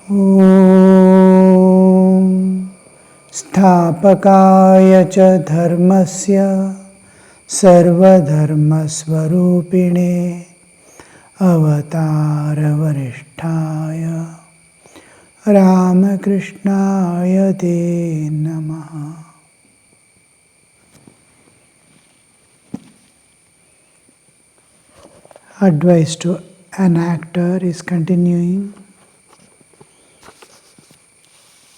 Om Sthapakaya cha dharmasya sarvadharmasvarupine avatara varishtaya Ramakrishnaya te namaha. Advice to an actor is continuing.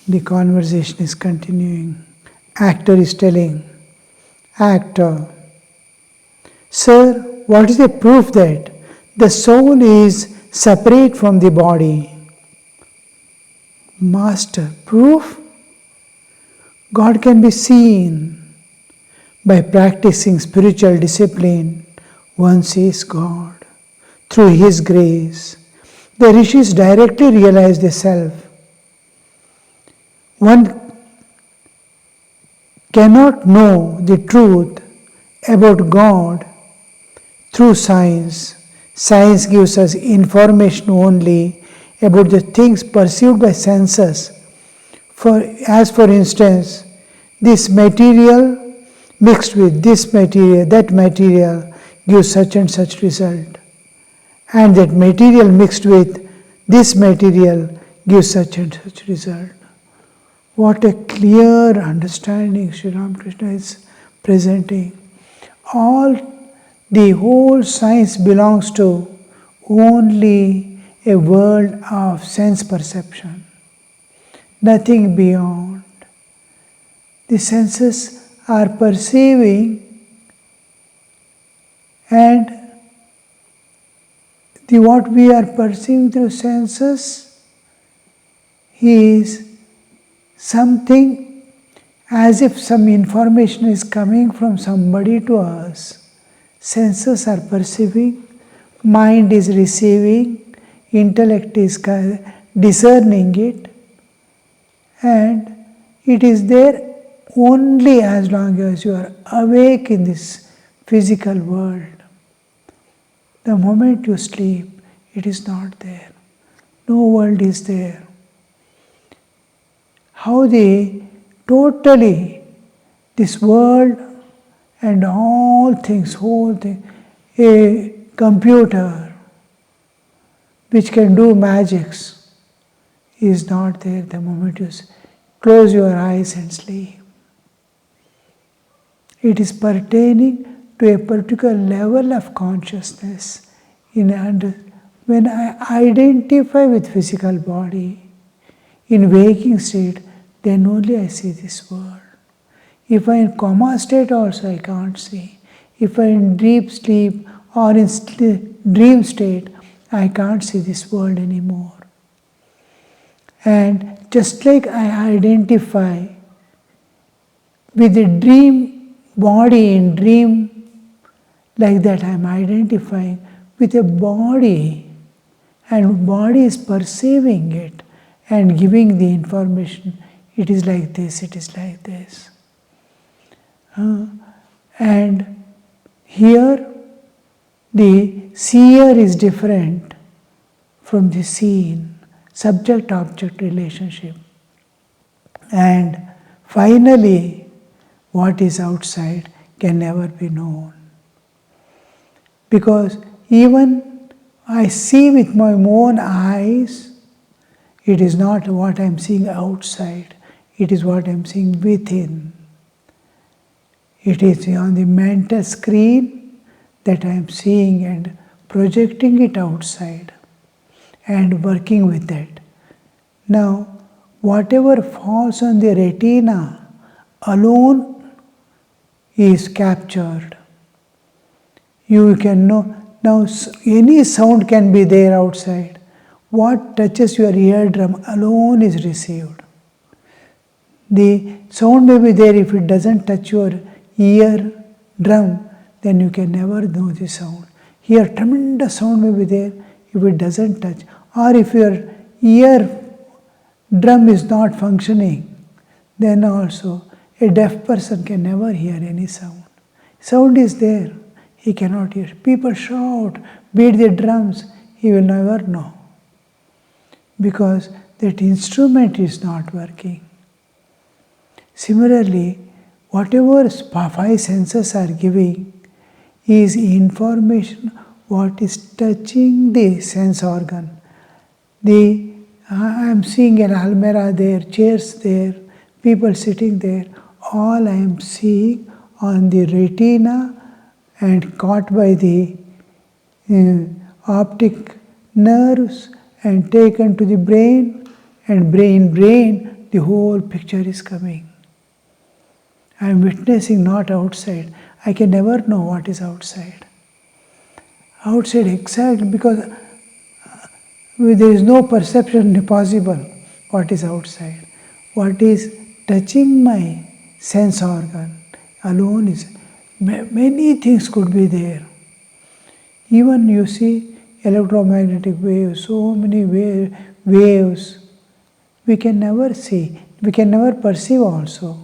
The conversation is continuing. Actor is telling, actor, sir, what is the proof that the soul is separate from the body? Master, proof? God can be seen. By practicing spiritual discipline, one sees God. Through His grace, the rishis directly realize the self. One cannot know the truth about God through science. Science gives us information only about the things perceived by senses. For instance, this material mixed with this material, that material gives such and such result. And that material mixed with this material gives such and such result. What a clear understanding Sri Ramakrishna is presenting. The whole science belongs to only a world of sense perception, nothing beyond. The senses are perceiving, and what we are perceiving through senses is something as if some information is coming from somebody to us. Senses are perceiving, mind is receiving, intellect is discerning it, and it is there only as long as you are awake in this physical world. The moment you sleep, it is not there. No world is there. How this world and all things, whole thing, a computer which can do magics is not there the moment you close your eyes and sleep. It is pertaining to a particular level of consciousness. When I identify with physical body, in waking state, then only I see this world. If I am in coma state also I can't see. If I am in deep sleep or in dream state, I can't see this world anymore. And just like I identify with the dream body in dream, like that I am identifying with a body, and body is perceiving it and giving the information. It is like this, it is like this. And here the seer is different from the seen, subject-object relationship. And finally, what is outside can never be known. Because even I see with my own eyes, it is not what I am seeing outside, it is what I am seeing within. It is on the mental screen that I am seeing and projecting it outside and working with that. Now, whatever falls on the retina alone is captured. You can know. Now, any sound can be there outside. What touches your eardrum alone is received. The sound may be there. If it doesn't touch your eardrum, then you can never know the sound. Here, tremendous sound may be there. If it doesn't touch, or if your eardrum is not functioning, then also a deaf person can never hear any sound. Sound is there. He cannot hear. People shout, beat the drums, he will never know. because that instrument is not working. Similarly, whatever five senses are giving is information what is touching the sense organ. I am seeing an almirah there, chairs there, people sitting there. All I am seeing on the retina and caught by the optic nerves and taken to the brain, and brain, the whole picture is coming. I am witnessing, not outside. I can never know what is outside. Outside exactly, because there is no perception possible what is outside. What is touching my sense organ alone is, many things could be there. Even you see electromagnetic waves, so many waves, we can never see, we can never perceive also.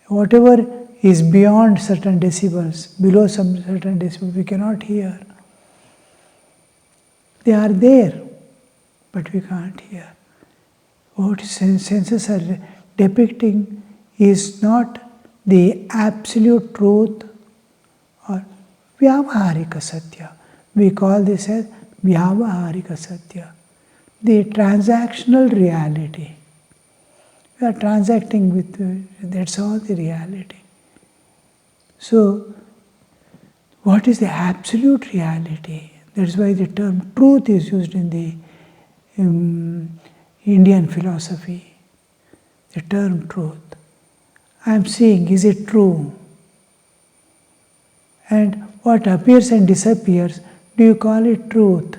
Whatever is beyond certain decibels, below some certain decibels, we cannot hear. They are there, but we can't hear. What senses are depicting is not the absolute truth or Vyavaharika Satya. We call this as Vyavaharika Satya, the transactional reality. We are transacting with, that's all the reality. So, what is the absolute reality? That's why the term truth is used in the Indian philosophy. The term truth. I am seeing, is it true? And what appears and disappears, do you call it truth?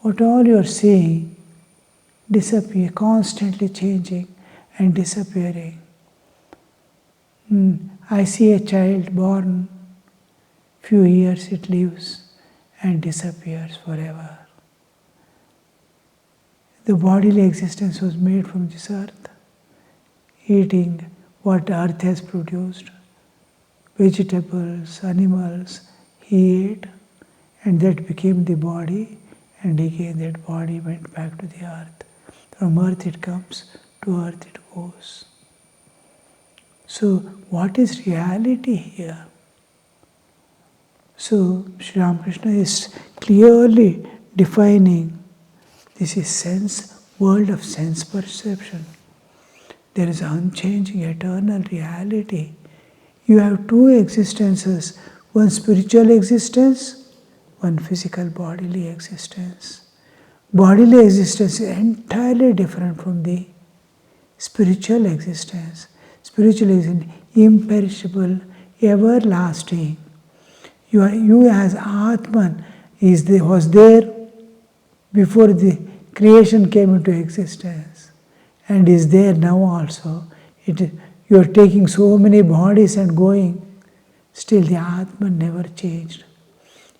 What all you are seeing, disappear, constantly changing and disappearing. I see a child born, few years it lives and disappears forever. The bodily existence was made from this earth, eating what earth has produced. Vegetables, animals, he ate, and that became the body, and again that body went back to the earth. From earth it comes, to earth it goes. So, what is reality here? So, Sri Ramakrishna is clearly defining this is sense, world of sense perception. There is unchanging, eternal reality. You have two existences, one spiritual existence, one physical bodily existence. Bodily existence is entirely different from the spiritual existence. Spiritual is imperishable, everlasting. You as Atman was there before the creation came into existence and is there now also. You are taking so many bodies and going, still the Atman never changed.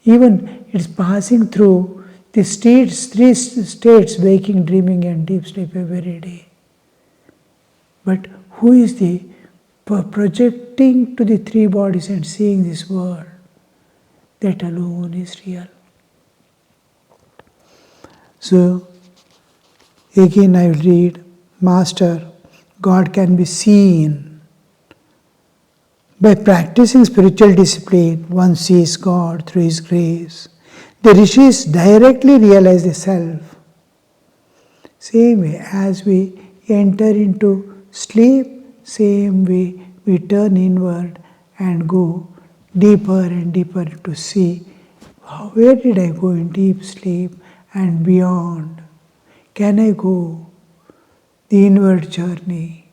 Even it's passing through the states, three states, waking, dreaming and deep sleep every day. But who is the projecting to the three bodies and seeing this world? That alone is real. So, again I will read, Master, God can be seen. By practicing spiritual discipline, one sees God through His grace. The rishis directly realize the self. Same way, as we enter into sleep, same way we turn inward and go deeper and deeper to see where did I go in deep sleep and beyond. Can I go the inward journey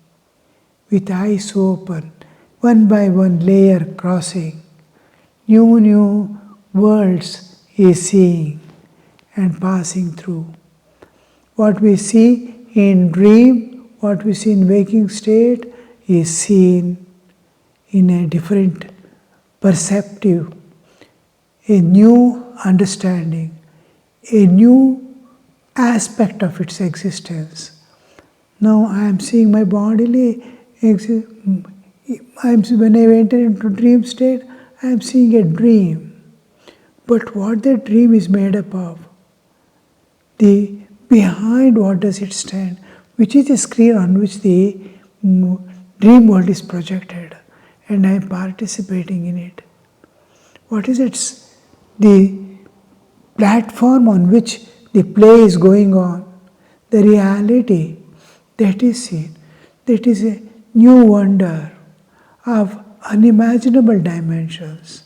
with eyes open, one by one layer crossing, new worlds is seeing and passing through. What we see in dream, what we see in waking state is seen in a different perceptive, a new understanding, a new aspect of its existence. Now I am seeing my bodily when I enter into dream state, I am seeing a dream. But what that dream is made up of? the behind what does it stand, which is the screen on which the dream world is projected, and I am participating in it. What is it? The platform on which the play is going on, the reality that is seen, that is a new wonder of unimaginable dimensions.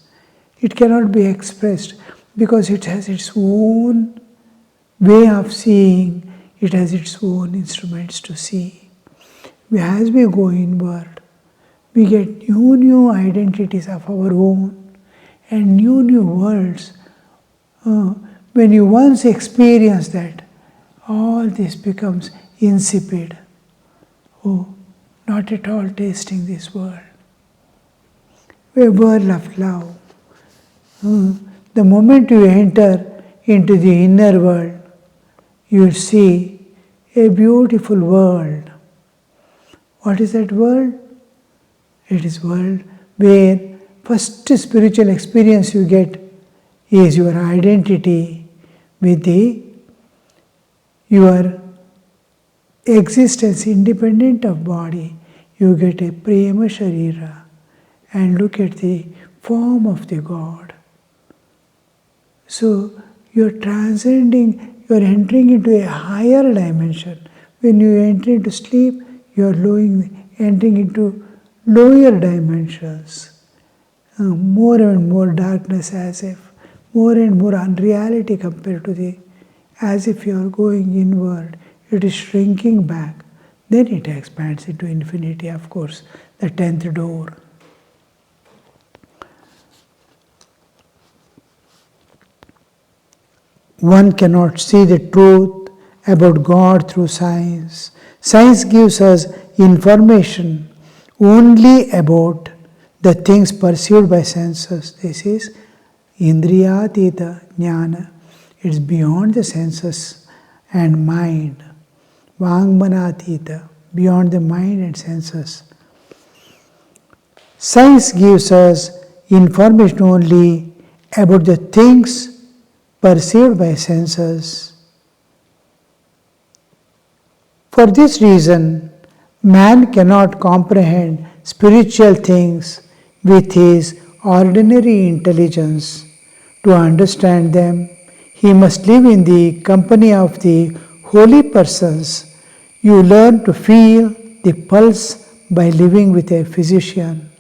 It cannot be expressed because it has its own way of seeing, it has its own instruments to see. As we go inward, we get new identities of our own and new worlds. When you once experience that, all this becomes insipid. Oh, not at all tasting this world. A world of love. The moment you enter into the inner world, you will see a beautiful world. What is that world? It is world where first spiritual experience you get is your identity with your existence independent of body. You get a prema sharira and look at the form of the God. So you are transcending, you are entering into a higher dimension. When you enter into sleep, you are entering into lower dimensions. More and more darkness, as if more and more unreality compared to as if you are going inward, it is shrinking back. Then it expands into infinity, of course, the 10th door. One cannot see the truth about God through science. Science gives us information only about the things perceived by senses. This is indriyatita jnana. It's beyond the senses and mind. Vangmanatita, beyond the mind and senses. Science gives us information only about the things perceived by senses. For this reason, man cannot comprehend spiritual things with his ordinary intelligence. To understand them, he must live in the company of the holy persons. You learn to feel the pulse by living with a physician.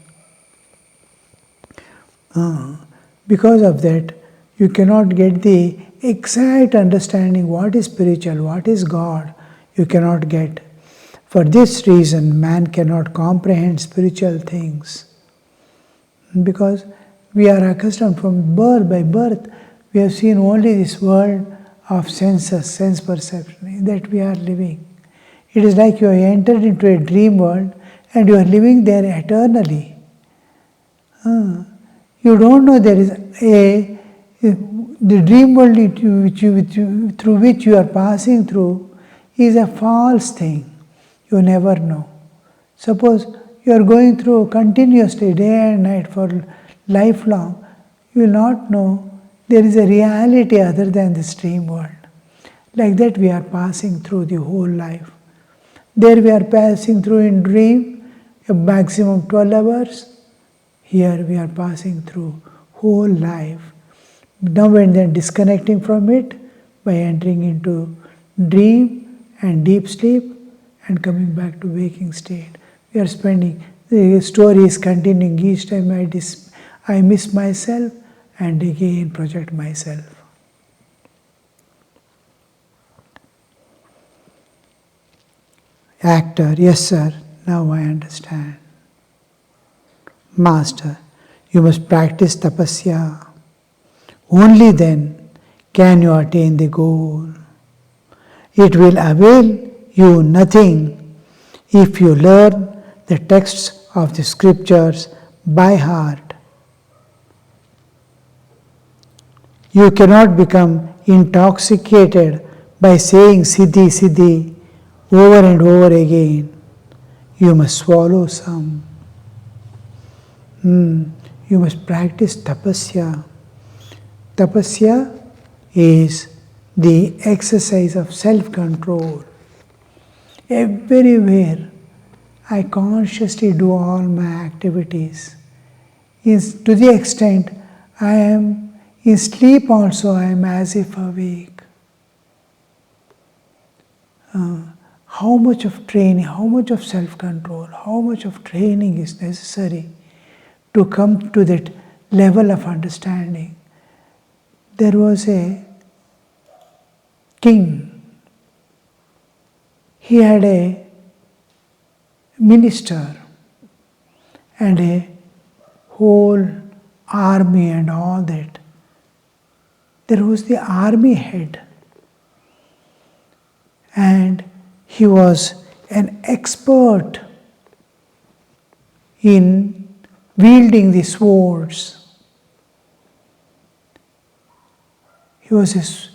Because of that, you cannot get the exact understanding what is spiritual, what is God. You cannot get. For this reason, man cannot comprehend spiritual things. Because we are accustomed from by birth, we have seen only this world of senses, sense perception, that we are living. It is like you have entered into a dream world and you are living there eternally. You don't know there is the dream world through which you are passing through is a false thing. You never know. Suppose you are going through continuously day and night for lifelong, you will not know there is a reality other than this dream world. Like that we are passing through the whole life. There we are passing through in dream a maximum 12 hours. Here we are passing through whole life. Now and then disconnecting from it by entering into dream and deep sleep and coming back to waking state. We are spending, the story is continuing. Each time I miss myself and again project myself. Actor, yes sir, now I understand. Master, you must practice tapasya. Only then can you attain the goal. It will avail you nothing if you learn the texts of the scriptures by heart. You cannot become intoxicated by saying Siddhi, Siddhi over and over again. You must swallow some. You must practice tapasya. Tapasya is the exercise of self-control. Everywhere I consciously do all my activities. To the extent I am in sleep also, I am as if awake. How much of training, how much of self-control, how much of training is necessary to come to that level of understanding. There was a king. He had a minister and a whole army and all that. There was the army head, and he was an expert in wielding the swords. He was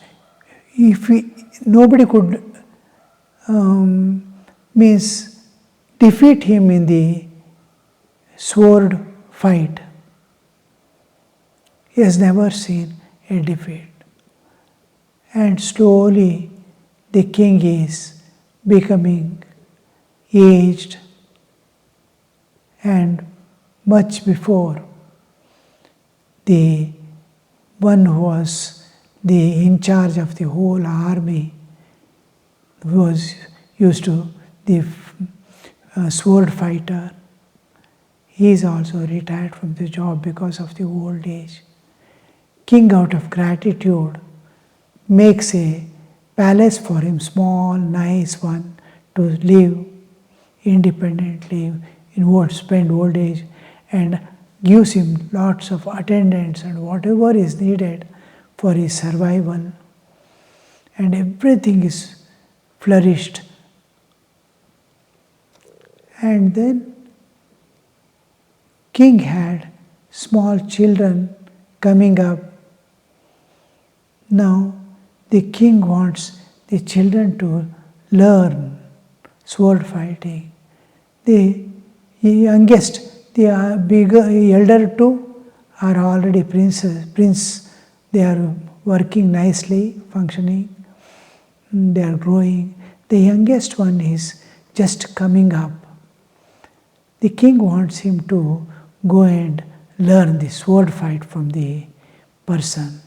nobody could defeat him in the sword fight. He has never seen a defeat. And slowly the king is becoming aged, and much before, the one who was in charge of the whole army, who was used to the sword fighter, he is also retired from the job because of the old age. King, out of gratitude, makes a palace for him, small, nice one, to live independently, spend old age, and gives him lots of attendants and whatever is needed for his survival. And everything is flourished. And then king had small children coming up. Now the king wants the children to learn sword fighting. The youngest, the elder two are already prince. They are working nicely, functioning. They are growing. The youngest one is just coming up. The king wants him to go and learn the sword fight from the person,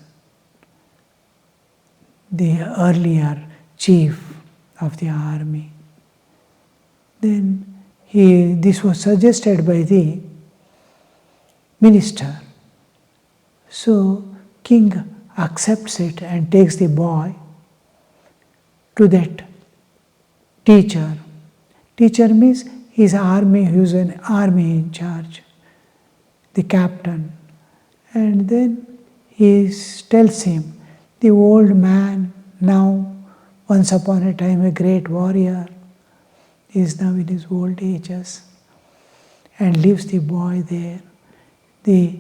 the earlier chief of the army. Then this was suggested by the minister. So king accepts it and takes the boy to that teacher. Teacher means his army, he was an army in charge, the captain. And then he tells him, the old man now, once upon a time a great warrior, is now in his old ages and leaves the boy there. The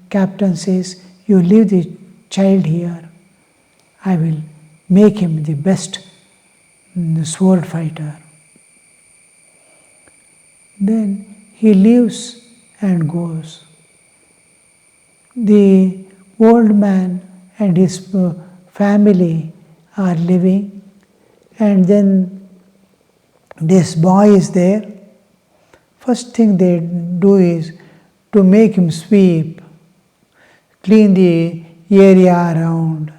captain says, you leave the child here, I will make him the best sword fighter. Then he leaves and goes. The old man and his family are living, and then this boy is there. First thing they do is to make him sweep, clean the area around,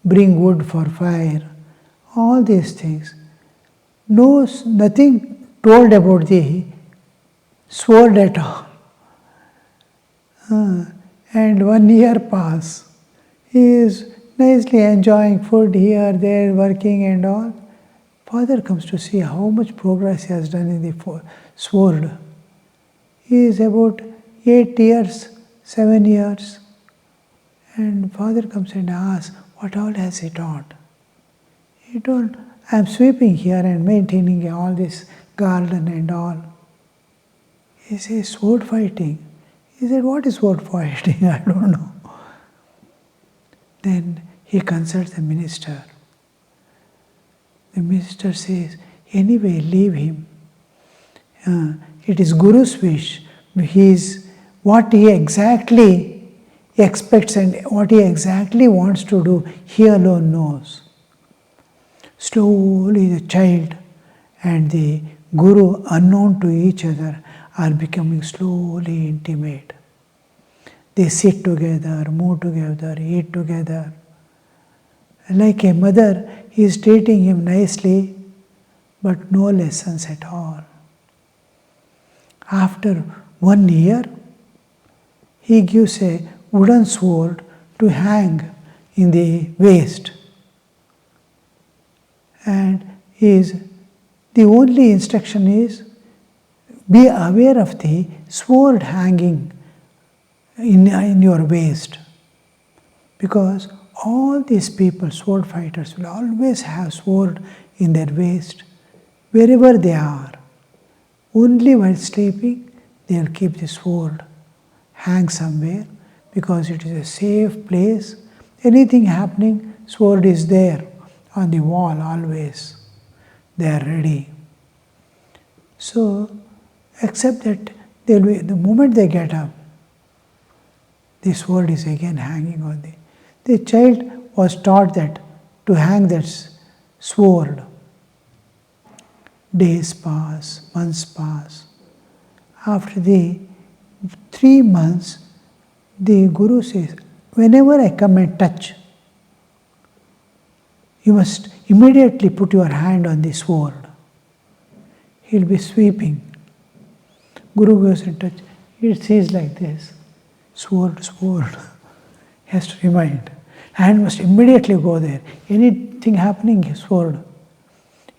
bring wood for fire, all these things. Nothing told about the sword at all. And 1 year passes. He is nicely enjoying food here, there, working and all. Father comes to see how much progress he has done in the sword. He is about 8 years, 7 years. And father comes and asks, what all has he taught? He told, I am sweeping here and maintaining all this garden and all. He says, sword fighting. He said, what is sword fighting? I don't know. Then he consults the minister. The minister says, anyway, leave him. It is Guru's wish. What he exactly expects and what he exactly wants to do, he alone knows. Slowly the child and the guru, unknown to each other, are becoming slowly intimate. They sit together, move together, eat together. Like a mother, he is treating him nicely, but no lessons at all. After 1 year, he gives a wooden sword to hang in the waist. And the only instruction is, be aware of the sword hanging in your waist. Because all these people, sword fighters, will always have sword in their waist, wherever they are. Only while sleeping, they will keep the sword hang somewhere, because it is a safe place. Anything happening, sword is there on the wall always. They are ready. So, except that the moment they get up, the sword is again hanging on the child was taught that to hang that sword. Days pass, months pass. After the 3 months, the Guru says, whenever I come and touch, you must immediately put your hand on the sword. He'll be sweeping. Guru goes and touch. It sees like this. Sword, sword. He has to remind. Hand must immediately go there. Anything happening, sword.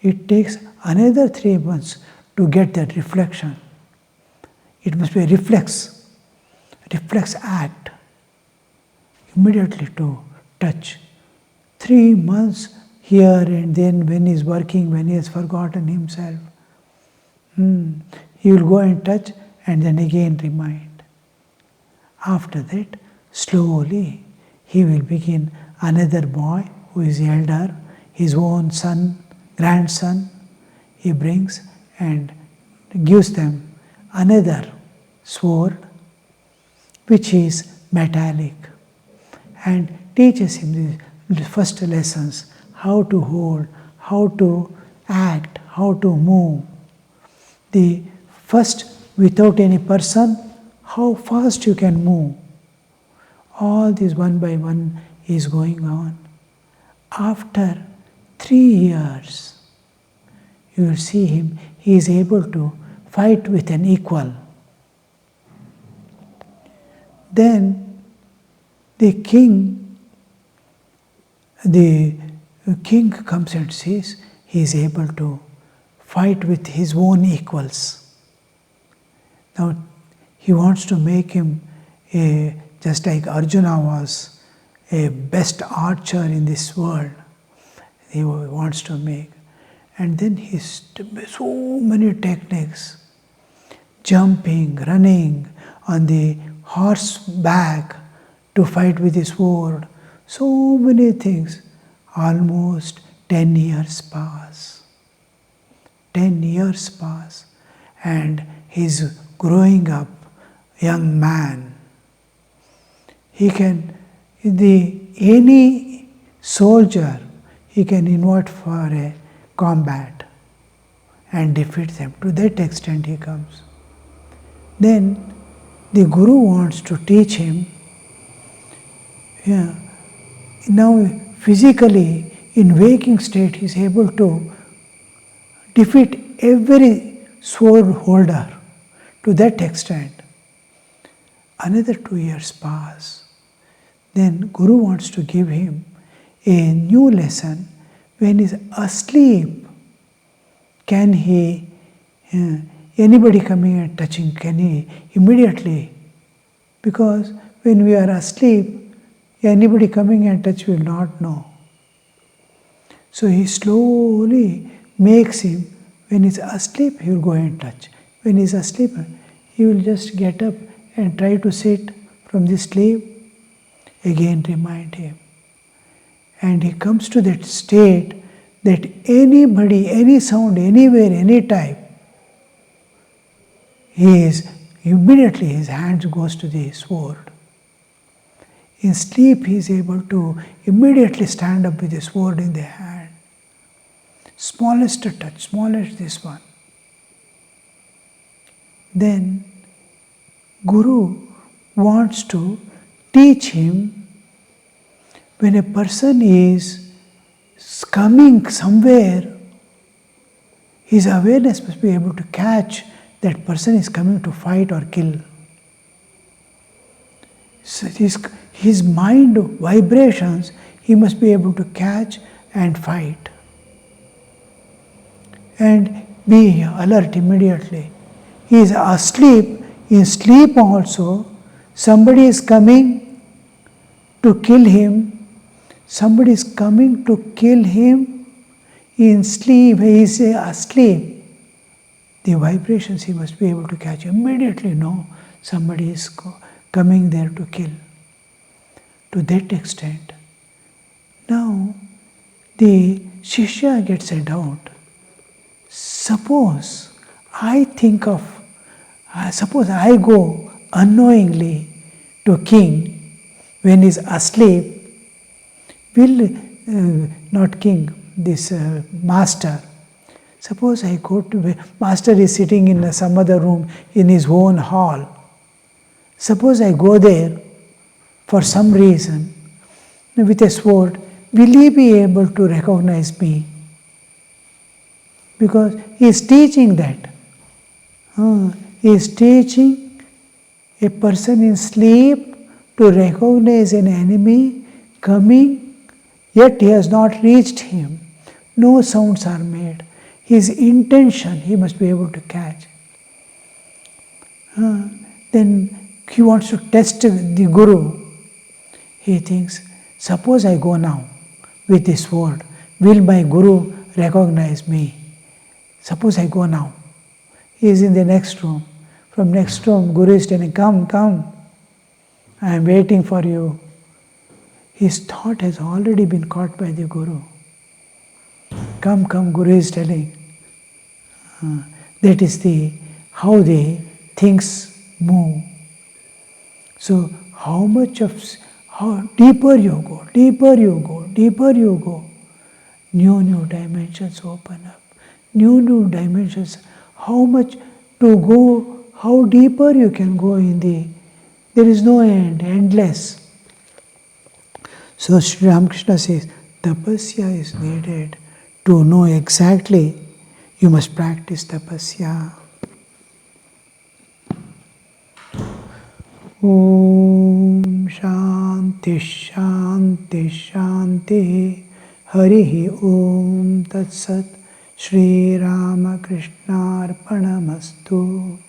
It takes another 3 months to get that reflection. It must be a reflex act. Immediately to touch. 3 months here and then when he is working, when he has forgotten himself. He will go and touch and then again remind. After that, slowly he will begin another boy who is elder, his own son, grandson, he brings and gives them another sword which is metallic and teaches him the first lessons, how to hold, how to act, how to move. The first, without any person, how fast you can move. All this one by one is going on. After 3 years, you will see him, he is able to fight with an equal. Then the king comes and says he is able to fight with his own equals. Now he wants to make him just like Arjuna was a best archer in this world. He wants to make. And then he's so many techniques. Jumping, running, on the horseback to fight with his sword. So many things. Almost 10 years pass. 10 years pass. And he's growing up, young man. He can, any soldier, he can invite for a combat and defeat them. To that extent he comes. Then the Guru wants to teach him, now physically, in waking state, he is able to defeat every sword holder. To that extent. Another 2 years pass. Then Guru wants to give him a new lesson. When he is asleep, can he, anybody coming and touching, can he immediately? Because when we are asleep, anybody coming and touch will not know. So he slowly makes him, when he is asleep, he will go and touch. When he is asleep, he will just get up and try to sit from the sleep. Again remind him. And he comes to that state that anybody, any sound, anywhere, any time, he is immediately his hand goes to the sword. In sleep, he is able to immediately stand up with a sword in the hand. Smallest touch, smallest this one. Then, Guru wants to teach him when a person is coming somewhere, his awareness must be able to catch that person is coming to fight or kill. So his mind vibrations, he must be able to catch and fight. And be alert immediately. He is asleep. In sleep also, somebody is coming to kill him. Somebody is coming to kill him. In sleep, he is asleep. The vibrations he must be able to catch immediately. No, somebody is coming there to kill. To that extent. Now, the Shishya gets a doubt. Suppose I go unknowingly to king when he is asleep, not king, this master. Suppose I go to, master is sitting in some other room in his own hall. Suppose I go there for some reason with a sword, will he be able to recognize me? Because he is teaching that. He is teaching a person in sleep to recognize an enemy coming, yet he has not reached him. No sounds are made. His intention he must be able to catch. Then he wants to test the Guru. He thinks, suppose I go now with this sword, will my Guru recognize me? Suppose I go now. He is in the next room. From next room, Guru is telling, come, come. I am waiting for you. His thought has already been caught by the Guru. Come, come, Guru is telling. That is how the things move. So how deeper you go, deeper you go, deeper you go, new dimensions open up. New dimensions. How much to go, how deeper you can go there is no end, endless. So Sri Ramakrishna says, tapasya is needed to know exactly. You must practice tapasya. Om Shanti Shanti Shanti Harihi Om Tat Sat Shri Ramakrishna Arpanamastu.